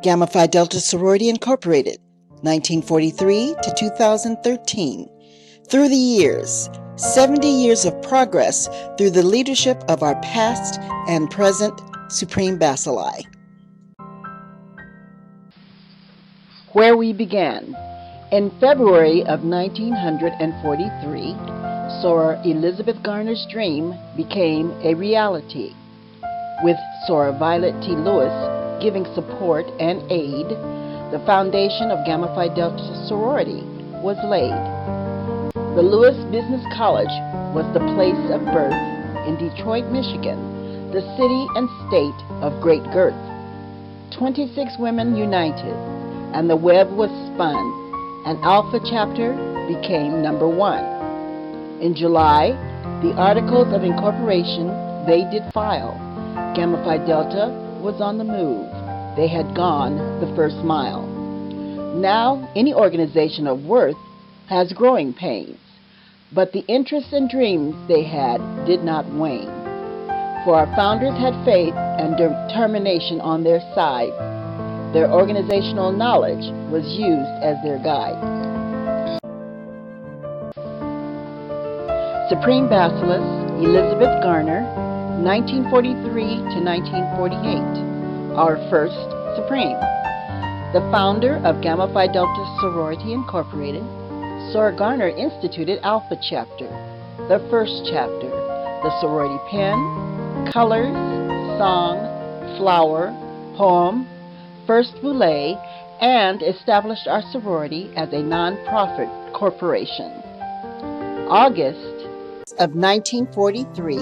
Gamma Phi Delta Sorority Incorporated, 1943 to 2013. Through the years, 70 years of progress through the leadership of our past and present Supreme Basilei. Where we began. In February of 1943, Soror Elizabeth Garner's dream became a reality. With Soror Violet T. Lewis giving support and aid, the foundation of Gamma Phi Delta Sorority was laid. The Lewis Business College was the place of birth in Detroit, Michigan, the city and state of great girth. 26 women united, and the web was spun, and Alpha Chapter became number 1. In July, the Articles of Incorporation they did file. Gamma Phi Delta was on the move. They had gone the first mile. Now, any organization of worth has growing pains, but the interests and dreams they had did not wane. For our founders had faith and determination on their side. Their organizational knowledge was used as their guide. Supreme Basilei Elizabeth Garner, 1943 to 1948, our first Supreme. The founder of Gamma Phi Delta Sorority Incorporated, Soror Garner instituted Alpha Chapter, the first chapter, the sorority pen, colors, song, flower, poem, first boule, and established our sorority as a non-profit corporation. August of 1943,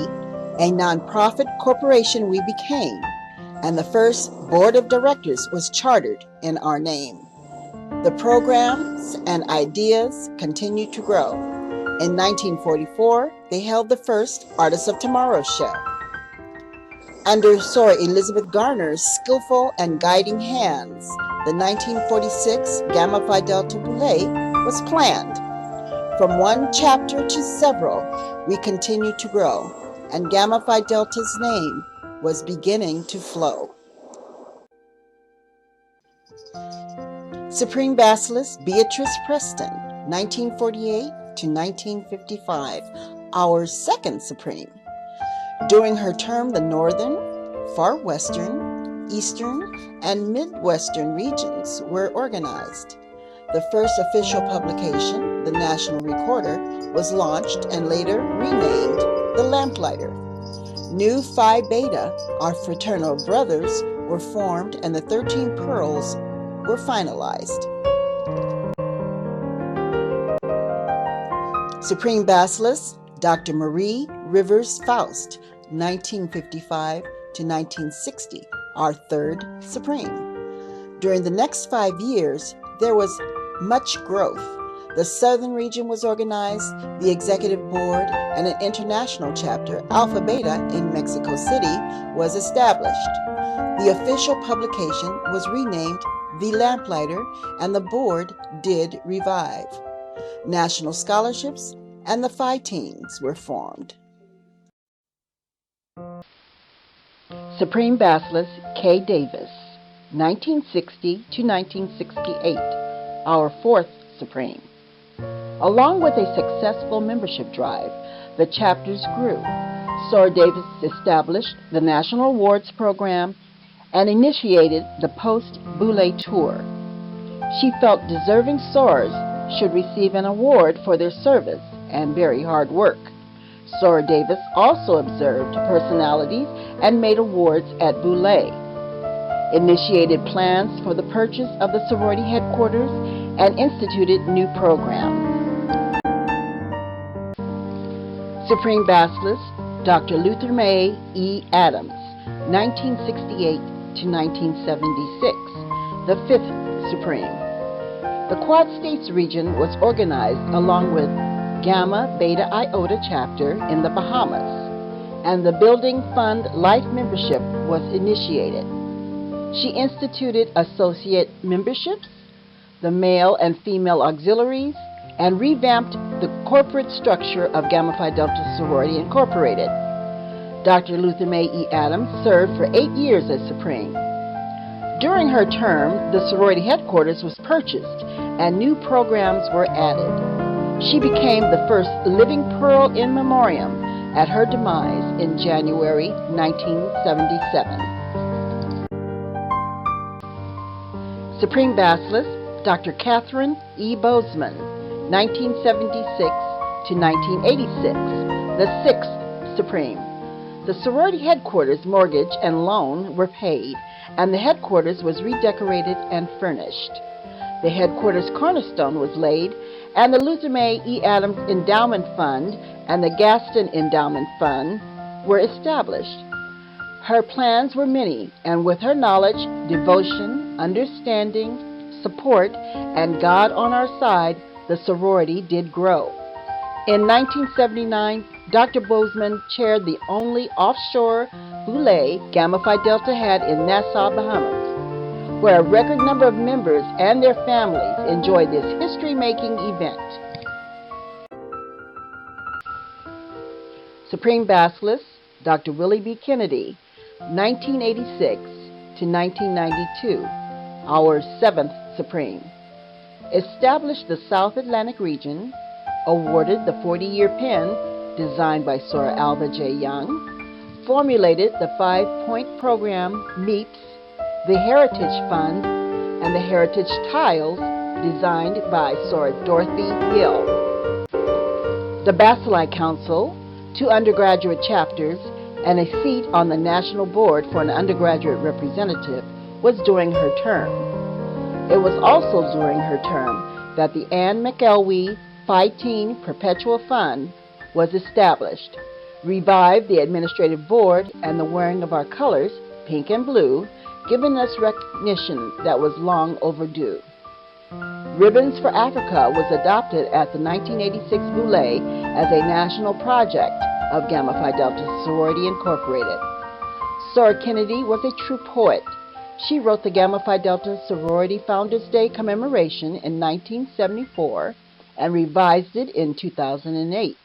a non-profit corporation we became, and the first board of directors was chartered in our name. The programs and ideas continued to grow. In 1944, they held the first Artists of Tomorrow show. Under Soror Elizabeth Garner's skillful and guiding hands, the 1946 Gamma Phi Delta Boule was planned. From one chapter to several, we continued to grow, and Gamma Phi Delta's name was beginning to flow. Supreme Basilei Beatrice Preston, 1948 to 1955, our second Supreme. During her term, the Northern, Far Western, Eastern, and Midwestern regions were organized. The first official publication, the National Recorder, was launched and later renamed the Lamplighter. New Phi Beta, our fraternal brothers, were formed, and the 13 Pearls were finalized. Supreme Basilei Dr. Marie Rivers Faust, 1955 to 1960, our third Supreme. During the next 5 years, there was much growth. The Southern region was organized, the executive board, and an international chapter, Alpha Beta, in Mexico City, was established. The official publication was renamed The Lamplighter, and the board did revive. National scholarships and the Phi teams were formed. Supreme Basilei K. Davis, 1960 to 1968, our fourth Supreme. Along with a successful membership drive, the chapters grew. Soror Davis established the National Awards Program and initiated the Post-Boule Tour. She felt deserving sorors should receive an award for their service and very hard work. Soror Davis also observed personalities and made awards at Boule, initiated plans for the purchase of the sorority headquarters, and instituted new programs. Supreme Basilei Dr. Luther May E. Adams, 1968 to 1976, the fifth Supreme. The Quad States region was organized along with Gamma Beta Iota chapter in the Bahamas, and the Building Fund Life membership was initiated. She instituted associate memberships, the male and female auxiliaries, and revamped the corporate structure of Gamma Phi Delta Sorority Incorporated. Dr. Luther May E. Adams served for 8 years as Supreme. During her term, the sorority headquarters was purchased and new programs were added. She became the first living pearl in memoriam at her demise in January 1977. Supreme Basilisk, Dr. Catherine E. Bozeman, 1976 to 1986, the sixth Supreme. The sorority headquarters mortgage and loan were paid, and the headquarters was redecorated and furnished. The headquarters cornerstone was laid, and the Luther May E. Adams Endowment Fund and the Gaston Endowment Fund were established. Her plans were many, and with her knowledge, devotion, understanding, support, and God on our side, the sorority did grow. In 1979, Dr. Bozeman chaired the only offshore Basilei Gamma Phi Delta had in Nassau, Bahamas, where a record number of members and their families enjoyed this history-making event. Supreme Basilisk, Dr. Willie B. Kennedy, 1986 to 1992, our seventh Supreme. Established the South Atlantic region, awarded the 40-year pen designed by Sora Alva J. Young, formulated the 5-point program MEEPS, the Heritage Fund, and the Heritage Tiles designed by Sora Dorothy Hill. The Basilei Council, 2 undergraduate chapters, and a seat on the National Board for an undergraduate representative was during her term. It was also during her term that the Anne McElwee Phi Teen Perpetual Fund was established, revived the administrative board, and the wearing of our colors, pink and blue, giving us recognition that was long overdue. Ribbons for Africa was adopted at the 1986 Basilei as a national project of Gamma Phi Delta Sorority Incorporated. Sora Kennedy was a true poet. She wrote the Gamma Phi Delta Sorority Founders Day commemoration in 1974 and revised it in 2008.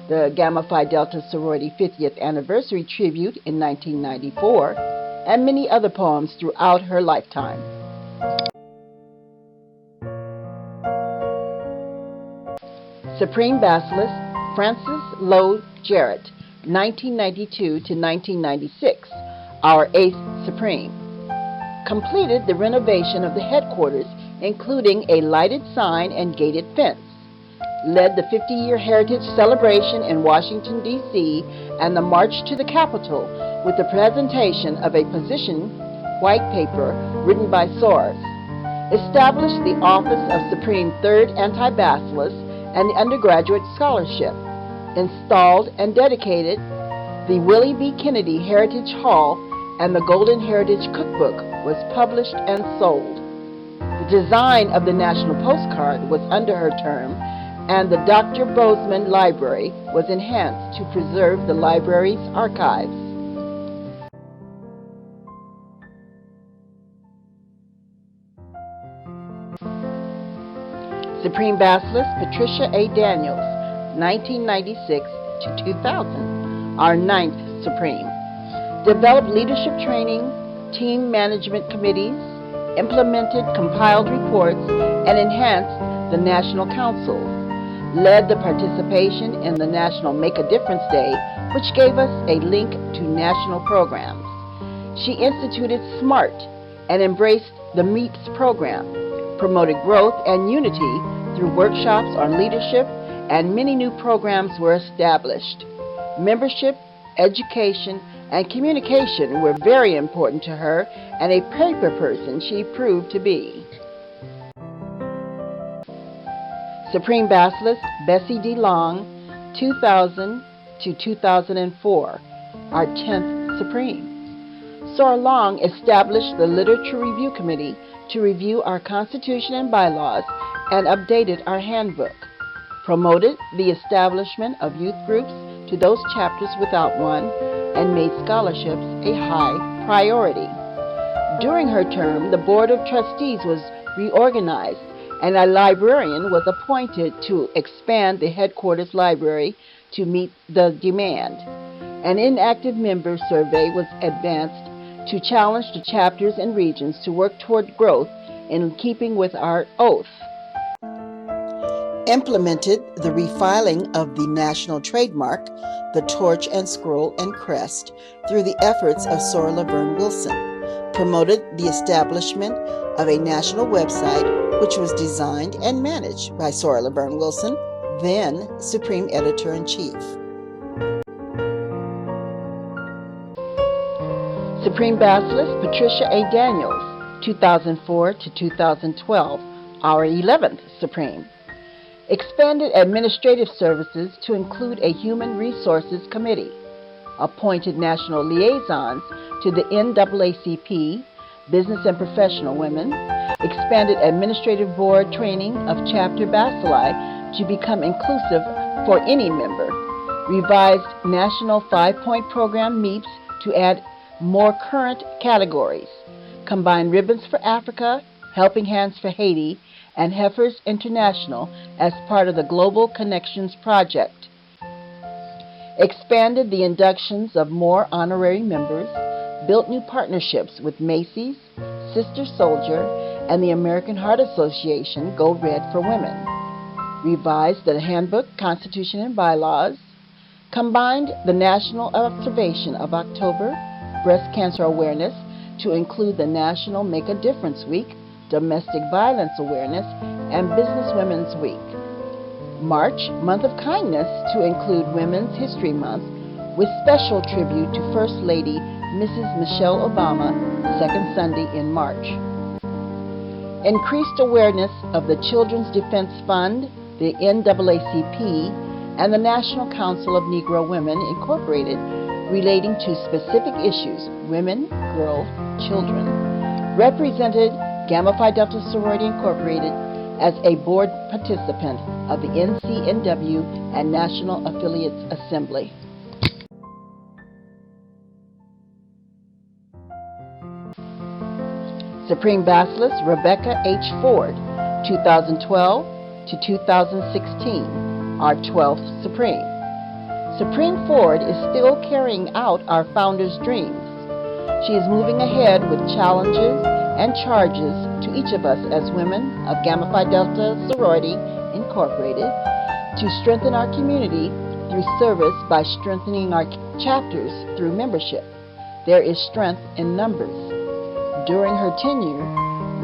The Gamma Phi Delta Sorority 50th Anniversary Tribute in 1994, and many other poems throughout her lifetime. Supreme Basilisk, Frances Lowe Jarrett, 1992 to 1996, our 8th Supreme. Completed the renovation of the headquarters, including a lighted sign and gated fence. Led the 50-year Heritage Celebration in Washington, D.C., and the March to the Capitol with the presentation of a position white paper written by Soros. Established the Office of Supreme Third Anti-Basilisk and the Undergraduate Scholarship. Installed and dedicated the Willie B. Kennedy Heritage Hall, and the Golden Heritage Cookbook was published and sold. The design of the national postcard was under her term, and the Dr. Bozeman Library was enhanced to preserve the library's archives. Supreme Basilisk Patricia A. Daniels, 1996 to 2000, our 9th Supreme. Developed leadership training, team management committees, implemented compiled reports, and enhanced the National Council. Led the participation in the National Make a Difference Day, which gave us a link to national programs. She instituted SMART and embraced the MEEPS program, promoted growth and unity through workshops on leadership, and many new programs were established. Membership, education, and communication were very important to her, and a paper person she proved to be. Supreme Basilisk Bessie D. Long, 2000 to 2004, our 10th Supreme. Sora Long established the Literature Review Committee to review our Constitution and bylaws and updated our handbook. Promoted the establishment of youth groups to those chapters without one, and made scholarships a high priority. During her term, the Board of Trustees was reorganized, and a librarian was appointed to expand the headquarters library to meet the demand. An inactive member survey was advanced to challenge the chapters and regions to work toward growth in keeping with our oath. Implemented the refiling of the national trademark, the torch and scroll and crest, through the efforts of Sora Laverne Wilson. Promoted the establishment of a national website which was designed and managed by Sora Laverne Wilson, then Supreme Editor-in-Chief. Supreme Basilist Patricia A. Daniels, 2004 to 2012, our 11th Supreme. Expanded administrative services to include a Human Resources Committee. Appointed national liaisons to the NAACP, Business and Professional Women. Expanded administrative board training of Chapter Basilei to become inclusive for any member. Revised National 5-Point Program MEEPs to add more current categories. Combined Ribbons for Africa, Helping Hands for Haiti, and Heifers International as part of the Global Connections Project. Expanded the inductions of more honorary members, built new partnerships with Macy's, Sister Soldier, and the American Heart Association Go Red for Women. Revised the Handbook, Constitution, and Bylaws. Combined the National Observation of October, Breast Cancer Awareness, to include the National Make a Difference Week, Domestic Violence Awareness, and Business Women's Week. March, Month of Kindness, to include Women's History Month, with special tribute to First Lady Mrs. Michelle Obama, second Sunday in March. Increased awareness of the Children's Defense Fund, the NAACP, and the National Council of Negro Women, Incorporated, relating to specific issues, women, girls, children. Represented Gamma Phi Delta Sorority Incorporated as a board participant of the NCNW and National Affiliates Assembly. Supreme Basilist Rebecca H. Ford, 2012 to 2016, our 12th Supreme. Supreme Ford is still carrying out our founder's dreams. She is moving ahead with challenges and charges to each of us as women of Gamma Phi Delta Sorority Incorporated to strengthen our community through service by strengthening our chapters through membership. There is strength in numbers. During her tenure,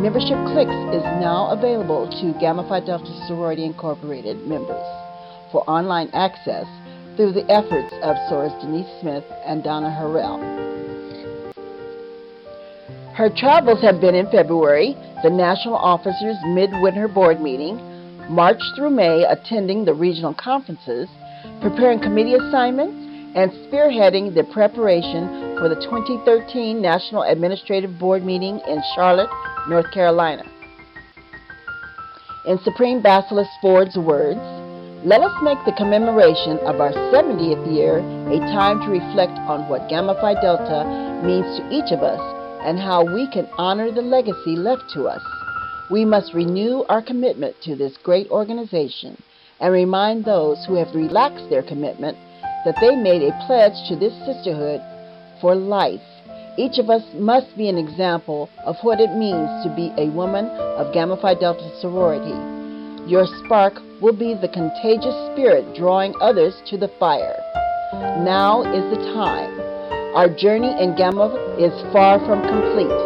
Membership Clicks is now available to Gamma Phi Delta Sorority Incorporated members for online access through the efforts of Sorors Denise Smith and Donna Harrell. Her travels have been in February, the National Officers Midwinter Board Meeting, March through May attending the regional conferences, preparing committee assignments, and spearheading the preparation for the 2013 National Administrative Board Meeting in Charlotte, North Carolina. In Supreme Basilist Ford's words, let us make the commemoration of our 70th year a time to reflect on what Gamma Phi Delta means to each of us and how we can honor the legacy left to us. We must renew our commitment to this great organization and remind those who have relaxed their commitment that they made a pledge to this sisterhood for life. Each of us must be an example of what it means to be a woman of Gamma Phi Delta Sorority. Your spark will be the contagious spirit drawing others to the fire. Now is the time. Our journey in Gamma is far from complete.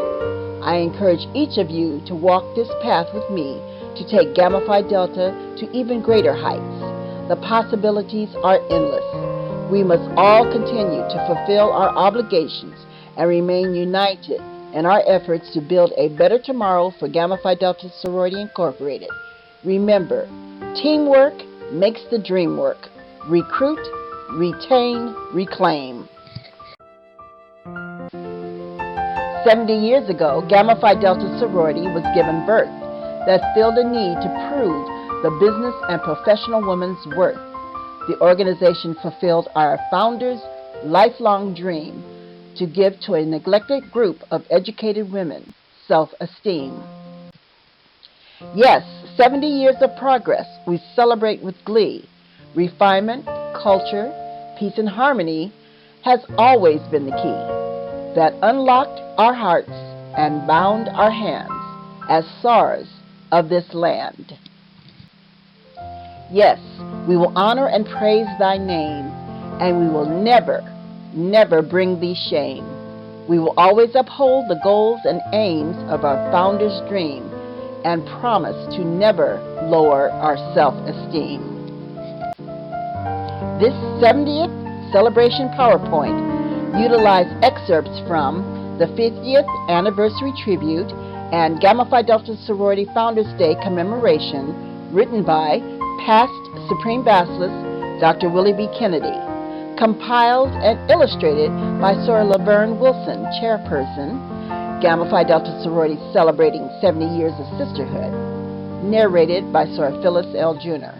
I encourage each of you to walk this path with me to take Gamma Phi Delta to even greater heights. The possibilities are endless. We must all continue to fulfill our obligations and remain united in our efforts to build a better tomorrow for Gamma Phi Delta Sorority Incorporated. Remember, teamwork makes the dream work. Recruit, retain, reclaim. 70 years ago, Gamma Phi Delta Sorority was given birth that filled a need to prove the business and professional woman's worth. The organization fulfilled our founder's lifelong dream to give to a neglected group of educated women self-esteem. Yes, 70 years of progress we celebrate with glee. Refinement, culture, peace and harmony has always been the key. that unlocked our hearts and bound our hands as SARS of this land. Yes, we will honor and praise thy name, and we will never, never bring thee shame. We will always uphold the goals and aims of our founder's dream and promise to never lower our self-esteem. This 70th celebration PowerPoint utilized excerpts from the 50th Anniversary Tribute and Gamma Phi Delta Sorority Founders Day Commemoration, written by past Supreme Basilist Dr. Willie B. Kennedy, compiled and illustrated by Sora Laverne Wilson, Chairperson, Gamma Phi Delta Sorority celebrating 70 years of sisterhood, narrated by Sora Phyllis L. Jr.